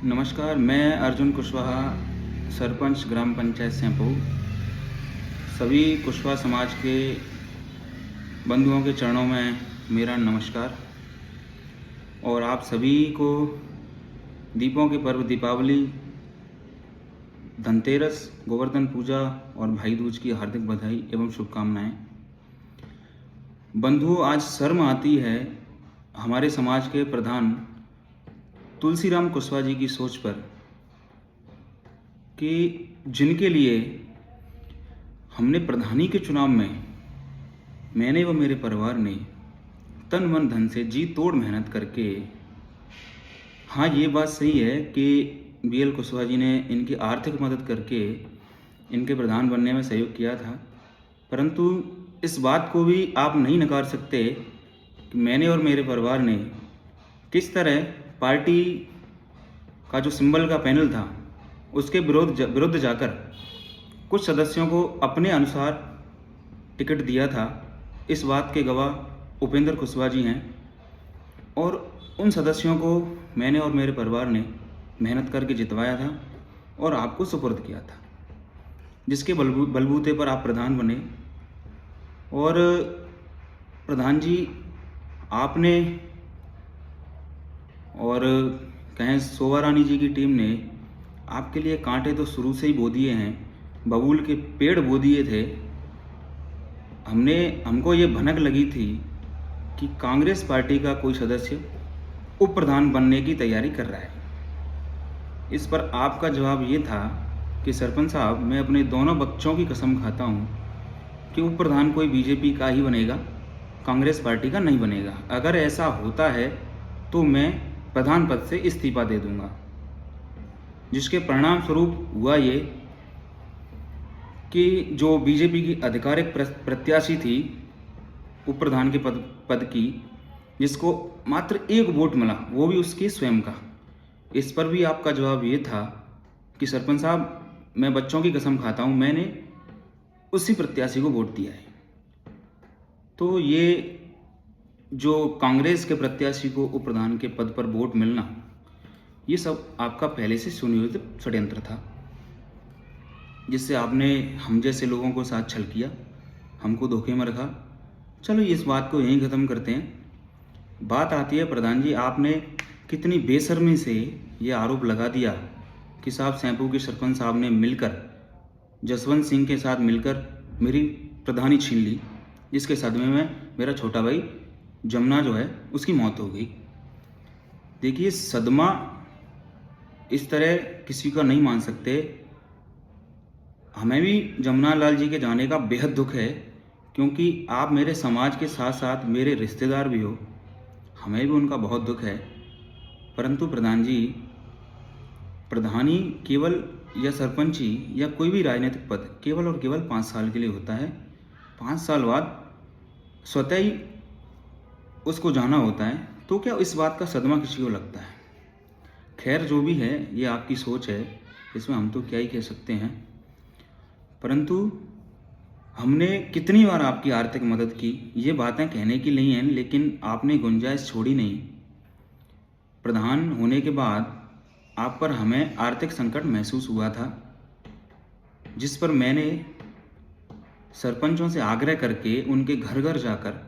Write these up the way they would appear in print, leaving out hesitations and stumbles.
नमस्कार, मैं अर्जुन कुशवाहा, सरपंच ग्राम पंचायत सैंपू। सभी कुशवाहा समाज के बंधुओं के चरणों में मेरा नमस्कार और आप सभी को दीपों के पर्व दीपावली, धनतेरस, गोवर्धन पूजा और भाई दूज की हार्दिक बधाई एवं शुभकामनाएं। बंधुओं, आज शर्म आती है हमारे समाज के प्रधान तुलसीराम कुशवाहा जी की सोच पर कि जिनके लिए हमने प्रधानी के चुनाव में मैंने व मेरे परिवार ने तन मन धन से जी तोड़ मेहनत करके, हाँ ये बात सही है कि बीएल कुशवाहा जी ने इनकी आर्थिक मदद करके इनके प्रधान बनने में सहयोग किया था, परंतु इस बात को भी आप नहीं नकार सकते कि मैंने और मेरे परिवार ने किस तरह पार्टी का जो सिंबल का पैनल था उसके विरुद्ध जाकर कुछ सदस्यों को अपने अनुसार टिकट दिया था। इस बात के गवाह उपेंद्र कुशवाहा जी हैं और उन सदस्यों को मैंने और मेरे परिवार ने मेहनत करके जितवाया था और आपको सुपुर्द किया था, जिसके बलबूते पर आप प्रधान बने। और प्रधान जी, आपने और कहें शोभा रानी जी की टीम ने आपके लिए कांटे तो शुरू से ही बो दिए हैं, बबूल के पेड़ बो दिए थे। हमको ये भनक लगी थी कि कांग्रेस पार्टी का कोई सदस्य उप प्रधान बनने की तैयारी कर रहा है। इस पर आपका जवाब ये था कि सरपंच साहब, मैं अपने दोनों बच्चों की कसम खाता हूँ कि उप प्रधान कोई बीजेपी का ही बनेगा, कांग्रेस पार्टी का नहीं बनेगा। अगर ऐसा होता है तो मैं प्रधान पद से इस्तीफा दे दूंगा। जिसके परिणाम स्वरूप हुआ ये कि जो बीजेपी की आधिकारिक प्रत्याशी थी उप प्रधान के पद की, जिसको मात्र एक वोट मिला, वो भी उसके स्वयं का। इस पर भी आपका जवाब ये था कि सरपंच साहब, मैं बच्चों की कसम खाता हूँ, मैंने उसी प्रत्याशी को वोट दिया है। तो ये जो कांग्रेस के प्रत्याशी को उप प्रधान के पद पर वोट मिलना, ये सब आपका पहले से सुनियोजित षड्यंत्र था, जिससे आपने हम जैसे लोगों को साथ छल किया, हमको धोखे में रखा। चलो इस बात को यहीं ख़त्म करते हैं। बात आती है प्रधान जी, आपने कितनी बेशर्मी से ये आरोप लगा दिया कि साहब सैंपू के सरपंच साहब ने मिलकर जसवंत सिंह के साथ मिलकर मेरी प्रधानी छीन ली, जिसके सदमे में मेरा छोटा भाई जमुना जो है उसकी मौत हो गई। देखिए, सदमा इस तरह किसी का नहीं मान सकते। हमें भी जमुना लाल जी के जाने का बेहद दुख है, क्योंकि आप मेरे समाज के साथ साथ मेरे रिश्तेदार भी हो। हमें भी उनका बहुत दुख है। परंतु प्रधान जी, प्रधानी केवल या सरपंची या कोई भी राजनीतिक पद केवल और केवल 5 साल के लिए होता है। 5 साल बाद स्वतः ही उसको जाना होता है। तो क्या इस बात का सदमा किसी को लगता है? खैर, जो भी है, ये आपकी सोच है, इसमें हम तो क्या ही कह सकते हैं। परंतु हमने कितनी बार आपकी आर्थिक मदद की, ये बातें कहने की नहीं हैं, लेकिन आपने गुंजाइश छोड़ी नहीं। प्रधान होने के बाद आप पर हमें आर्थिक संकट महसूस हुआ था, जिस पर मैंने सरपंचों से आग्रह करके उनके घर घर जाकर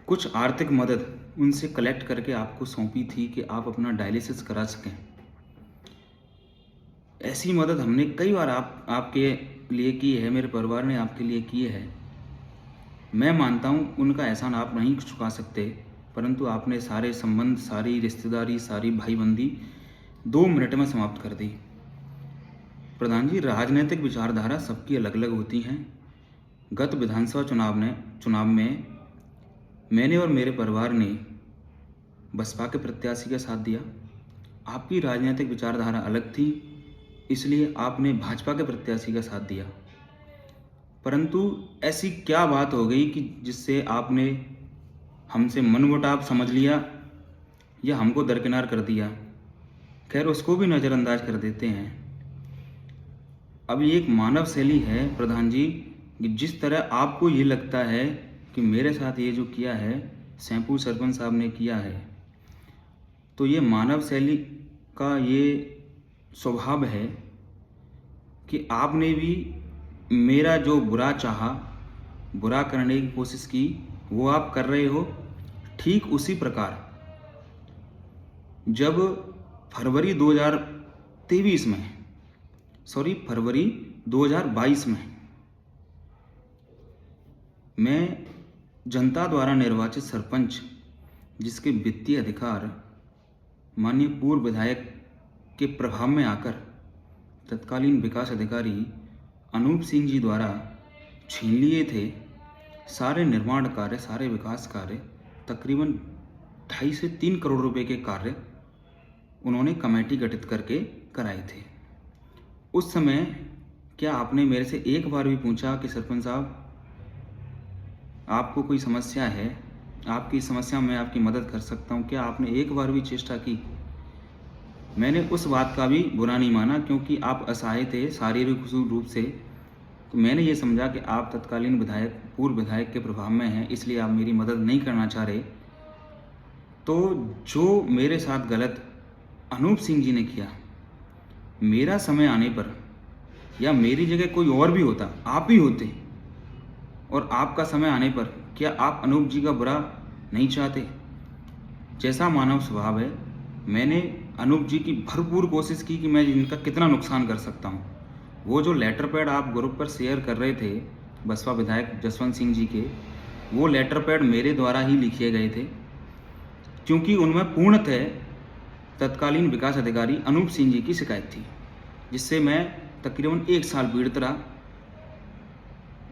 कुछ आर्थिक मदद उनसे कलेक्ट करके आपको सौंपी थी कि आप अपना डायलिसिस करा सकें। ऐसी मदद हमने कई बार आपके लिए की है, मेरे परिवार ने आपके लिए की है। मैं मानता हूँ उनका एहसान आप नहीं चुका सकते, परंतु आपने सारे संबंध, सारी रिश्तेदारी, सारी भाईबंदी 2 मिनट में समाप्त कर दी। प्रधान जी, राजनीतिक विचारधारा सबकी अलग अलग होती हैं। गत विधानसभा चुनाव में मैंने और मेरे परिवार ने बसपा के प्रत्याशी का साथ दिया। आपकी राजनीतिक विचारधारा अलग थी, इसलिए आपने भाजपा के प्रत्याशी का साथ दिया। परंतु ऐसी क्या बात हो गई कि जिससे आपने हमसे मनमुटाव समझ लिया या हमको दरकिनार कर दिया? खैर, उसको भी नज़रअंदाज कर देते हैं। अब ये एक मानव शैली है प्रधान जी, कि जिस तरह आपको ये लगता है कि मेरे साथ ये जो किया है सैंपू सरपंच साहब ने किया है, तो ये मानव शैली का ये स्वभाव है कि आपने भी मेरा जो बुरा चाहा, बुरा करने की कोशिश की, वो आप कर रहे हो। ठीक उसी प्रकार जब फरवरी 2023 में, फरवरी 2022 में मैं जनता द्वारा निर्वाचित सरपंच, जिसके वित्तीय अधिकार माननीय पूर्व विधायक के प्रभाव में आकर तत्कालीन विकास अधिकारी अनूप सिंह जी द्वारा छीन लिए थे, सारे निर्माण कार्य, सारे विकास कार्य, तकरीबन 2.5 से 3 करोड़ रुपए के कार्य उन्होंने कमेटी गठित करके कराए थे। उस समय क्या आपने मेरे से एक बार भी पूछा कि सरपंच साहब, आपको कोई समस्या है, आपकी समस्या में आपकी मदद कर सकता हूँ? क्या आपने एक बार भी चेष्टा की? मैंने उस बात का भी बुरा नहीं माना, क्योंकि आप असहाय थे शारीरिक रूप से। तो मैंने ये समझा कि आप तत्कालीन विधायक, पूर्व विधायक के प्रभाव में हैं, इसलिए आप मेरी मदद नहीं करना चाह रहे। तो जो मेरे साथ गलत अनूप सिंह जी ने किया, मेरा समय आने पर या मेरी जगह कोई और भी होता, आप ही होते, और आपका समय आने पर क्या आप अनूप जी का बुरा नहीं चाहते? जैसा मानव स्वभाव है, मैंने अनूप जी की भरपूर कोशिश की कि मैं इनका कितना नुकसान कर सकता हूँ। वो जो लेटर पैड आप ग्रुप पर शेयर कर रहे थे बसपा विधायक जसवंत सिंह जी के, वो लेटर पैड मेरे द्वारा ही लिखे गए थे, क्योंकि उनमें पूर्णतः तत्कालीन विकास अधिकारी अनूप सिंह जी की शिकायत थी, जिससे मैं तकरीबन 1 साल पीड़ित रहा।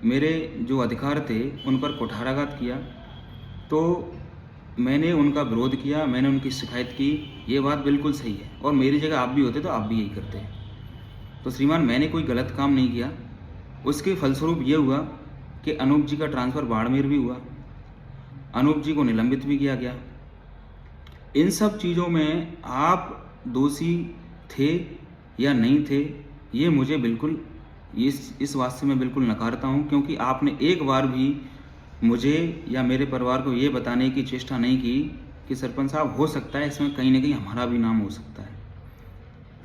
मेरे जो अधिकार थे उन पर कुठाराघात किया, तो मैंने उनका विरोध किया, मैंने उनकी शिकायत की। ये बात बिल्कुल सही है, और मेरी जगह आप भी होते तो आप भी यही करते। तो श्रीमान, मैंने कोई गलत काम नहीं किया। उसके फलस्वरूप ये हुआ कि अनूप जी का ट्रांसफ़र बाड़मेर भी हुआ, अनूप जी को निलंबित भी किया गया। इन सब चीज़ों में आप दोषी थे या नहीं थे, ये मुझे बिल्कुल इस बात से मैं बिल्कुल नकारता हूँ, क्योंकि आपने एक बार भी मुझे या मेरे परिवार को ये बताने की चेष्टा नहीं की कि सरपंच साहब, हो सकता है इसमें कहीं ना कहीं हमारा भी नाम हो सकता है।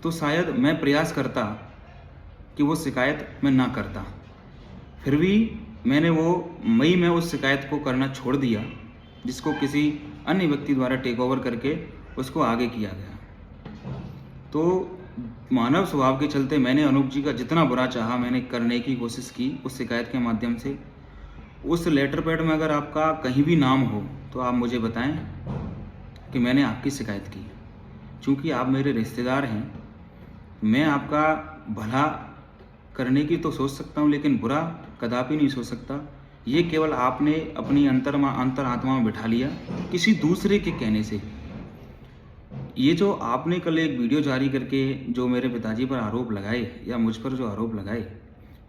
तो शायद मैं प्रयास करता कि वो शिकायत मैं ना करता, फिर भी मैंने वो मई में उस शिकायत को करना छोड़ दिया, जिसको किसी अन्य व्यक्ति द्वारा टेक ओवर करके उसको आगे किया गया। तो मानव स्वभाव के चलते मैंने अनूप जी का जितना बुरा चाहा, मैंने करने की कोशिश की उस शिकायत के माध्यम से। उस लेटर पैड में अगर आपका कहीं भी नाम हो तो आप मुझे बताएं कि मैंने आपकी शिकायत की। चूँकि आप मेरे रिश्तेदार हैं, मैं आपका भला करने की तो सोच सकता हूँ, लेकिन बुरा कदापि नहीं सोच सकता। ये केवल आपने अपनी अंतर आत्मा में बिठा लिया किसी दूसरे के कहने से। ये जो आपने कल एक वीडियो जारी करके जो मेरे पिताजी पर आरोप लगाए या मुझ पर जो आरोप लगाए,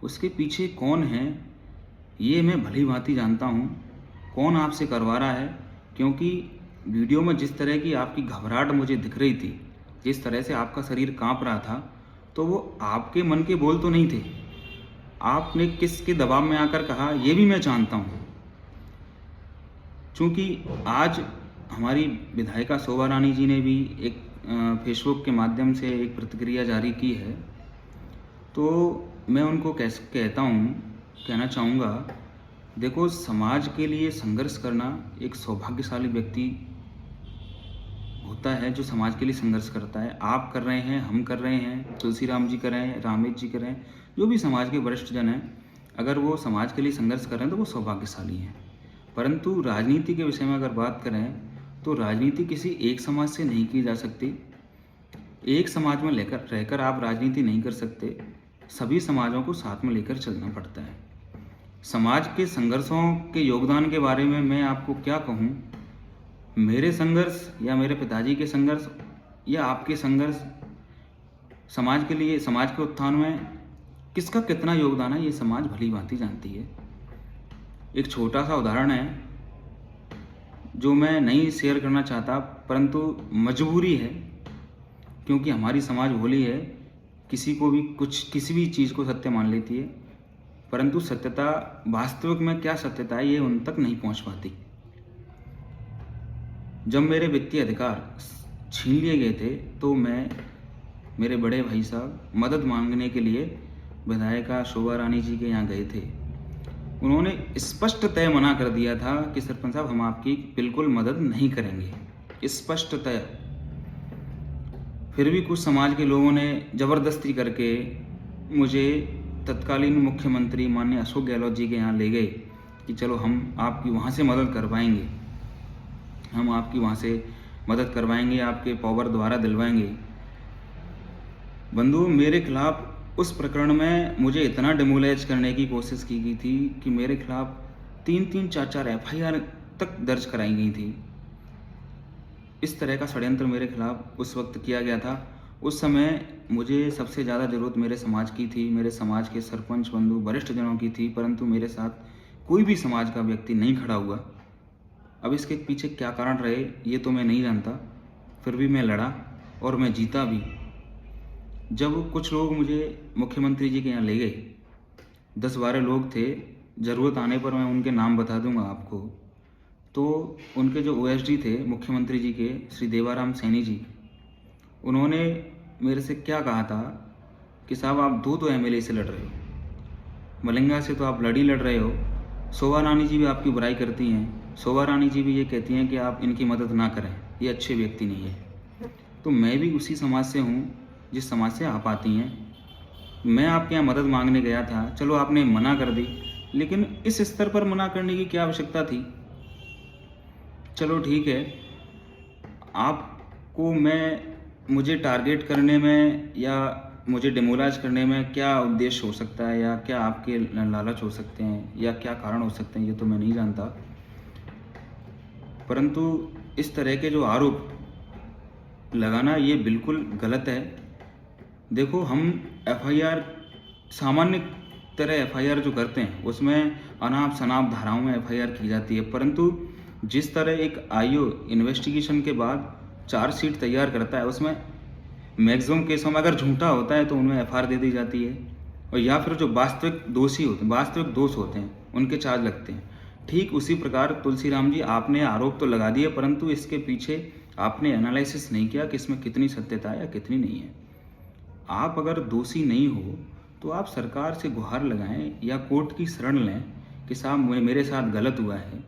उसके पीछे कौन है ये मैं भली भांति जानता हूँ, कौन आपसे करवा रहा है। क्योंकि वीडियो में जिस तरह की आपकी घबराहट मुझे दिख रही थी, जिस तरह से आपका शरीर कांप रहा था, तो वो आपके मन के बोल तो नहीं थे। आपने किसके दबाव में आकर कहा, ये भी मैं जानता हूँ। चूँकि आज हमारी विधायिका शोभा रानी जी ने भी एक फेसबुक के माध्यम से एक प्रतिक्रिया जारी की है, तो मैं उनको कहना चाहूँगा, देखो, समाज के लिए संघर्ष करना एक सौभाग्यशाली व्यक्ति होता है जो समाज के लिए संघर्ष करता है। आप कर रहे हैं, हम कर रहे हैं, तुलसी राम जी कर रहे हैं, रामेश जी कर रहे हैं, जो भी समाज के वरिष्ठ जन हैं, अगर वो समाज के लिए संघर्ष कर रहे हैं तो वो सौभाग्यशाली हैं। परंतु राजनीति के विषय में अगर बात करें तो राजनीति किसी एक समाज से नहीं की जा सकती। एक समाज में रहकर आप राजनीति नहीं कर सकते। सभी समाजों को साथ में लेकर चलना पड़ता है। समाज के संघर्षों के योगदान के बारे में मैं आपको क्या कहूँ। मेरे संघर्ष या मेरे पिताजी के संघर्ष या आपके संघर्ष समाज के लिए, समाज के उत्थान में किसका कितना योगदान है, ये समाज भली भांति जानती है। एक छोटा सा उदाहरण है जो मैं नहीं शेयर करना चाहता, परंतु मजबूरी है, क्योंकि हमारी समाज भोली है, किसी भी चीज़ को सत्य मान लेती है, परंतु सत्यता वास्तविक में क्या सत्यता है ये उन तक नहीं पहुंच पाती। जब मेरे वित्तीय अधिकार छीन लिए गए थे, तो मैं मेरे बड़े भाई साहब मदद मांगने के लिए विधायिका शोभा रानी जी के यहाँ गए थे। उन्होंने स्पष्टतः मना कर दिया था कि सरपंच साहब हम आपकी बिल्कुल मदद नहीं करेंगे, स्पष्टतः। फिर भी कुछ समाज के लोगों ने ज़बरदस्ती करके मुझे तत्कालीन मुख्यमंत्री माननीय अशोक गहलोत जी के यहाँ ले गए कि चलो हम आपकी वहाँ से मदद करवाएंगे, हम आपकी वहाँ से मदद करवाएंगे, आपके पावर द्वारा दिलवाएंगे। बंधु, मेरे खिलाफ उस प्रकरण में मुझे इतना डिमोलाइज करने की कोशिश की गई थी कि मेरे खिलाफ 3-3, 4-4 एफआईआर तक दर्ज कराई गई थी। इस तरह का षड्यंत्र मेरे खिलाफ उस वक्त किया गया था। उस समय मुझे सबसे ज़्यादा ज़रूरत मेरे समाज की थी, मेरे समाज के सरपंच बंधु वरिष्ठ जनों की थी, परंतु मेरे साथ कोई भी समाज का व्यक्ति नहीं खड़ा हुआ। अब इसके पीछे क्या कारण रहे ये तो मैं नहीं जानता, फिर भी मैं लड़ा और मैं जीता भी। जब कुछ लोग मुझे मुख्यमंत्री जी के यहाँ ले गए, 10-12 लोग थे, ज़रूरत आने पर मैं उनके नाम बता दूंगा आपको। तो उनके जो ओएसडी थे मुख्यमंत्री जी के, श्री देवाराम सैनी जी, उन्होंने मेरे से क्या कहा था कि साहब आप दो एमएलए से लड़ रहे हो, मलिंगा से तो आप लड़ रहे हो, शोभा रानी जी भी आपकी बुराई करती हैं, शोभा रानी जी भी ये कहती हैं कि आप इनकी मदद ना करें, ये अच्छे व्यक्ति नहीं है। तो मैं भी उसी समाज से हूँ जिस समाज से आप आती हैं। मैं आपके यहाँ मदद मांगने गया था, चलो आपने मना कर दी, लेकिन इस स्तर पर मना करने की क्या आवश्यकता थी? चलो ठीक है, आपको मुझे टारगेट करने में या मुझे डिमोलाइज करने में क्या उद्देश्य हो सकता है, या क्या आपके लालच हो सकते हैं, या क्या कारण हो सकते हैं, ये तो मैं नहीं जानता। परंतु इस तरह के जो आरोप लगाना ये बिल्कुल गलत है। देखो, हम एफआईआर सामान्य तरह एफआईआर जो करते हैं उसमें अनाप शनाप धाराओं में एफआईआर की जाती है, परंतु जिस तरह एक आईओ इन्वेस्टिगेशन के बाद चार्जशीट तैयार करता है, उसमें मैक्सिमम केसों में अगर झूठा होता है तो उनमें एफआईआर दे दी जाती है, और या फिर जो वास्तविक दोष होते हैं उनके चार्ज लगते हैं। ठीक उसी प्रकार तुलसीराम जी, आपने आरोप तो लगा दिए, परंतु इसके पीछे आपने एनालिसिस नहीं किया कि इसमें कितनी सत्यता है या कितनी नहीं है। आप अगर दोषी नहीं हो तो आप सरकार से गुहार लगाएं या कोर्ट की शरण लें कि साहब मेरे साथ गलत हुआ है।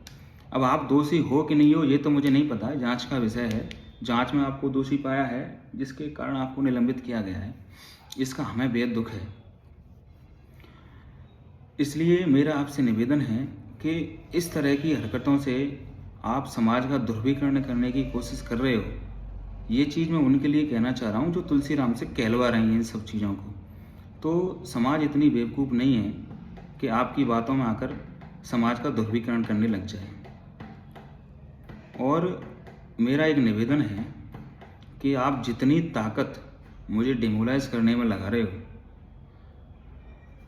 अब आप दोषी हो कि नहीं हो ये तो मुझे नहीं पता, जांच का विषय है। जांच में आपको दोषी पाया है, जिसके कारण आपको निलंबित किया गया है, इसका हमें बेहद दुख है। इसलिए मेरा आपसे निवेदन है कि इस तरह की हरकतों से आप समाज का ध्रुवीकरण करने की कोशिश कर रहे हो। ये चीज़ मैं उनके लिए कहना चाह रहा हूँ जो तुलसीराम से कहलवा रही हैं इन सब चीज़ों को। तो समाज इतनी बेवकूफ़ नहीं है कि आपकी बातों में आकर समाज का ध्रुवीकरण करने लग जाए। और मेरा एक निवेदन है कि आप जितनी ताकत मुझे डिमोलाइज करने में लगा रहे हो,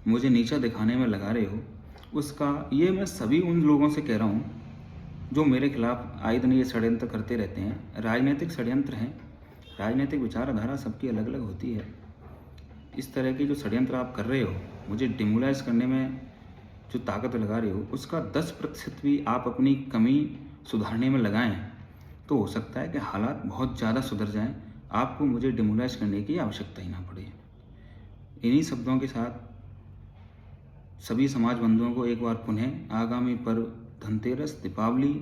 मुझे नीचा दिखाने में लगा रहे हो, उसका ये मैं सभी उन लोगों से कह रहा हूँ जो मेरे खिलाफ आए दिन ये षड्यंत्र करते रहते हैं। राजनीतिक षड्यंत्र हैं, राजनीतिक विचारधारा सबकी अलग अलग होती है। इस तरह के जो षड्यंत्र आप कर रहे हो, मुझे डिमोलाइज करने में जो ताकत लगा रहे हो, उसका 10% भी आप अपनी कमी सुधारने में लगाएं तो हो सकता है कि हालात बहुत ज़्यादा सुधर जाएं, आपको मुझे डिमोलाइज करने की आवश्यकता ही ना पड़े। इन्हीं शब्दों के साथ सभी समाज बंधुओं को एक बार पुनः आगामी पर्व धनतेरस, दीपावली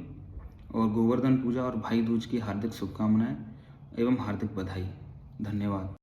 और गोवर्धन पूजा और भाई दूज की हार्दिक शुभकामनाएं एवं हार्दिक बधाई। धन्यवाद।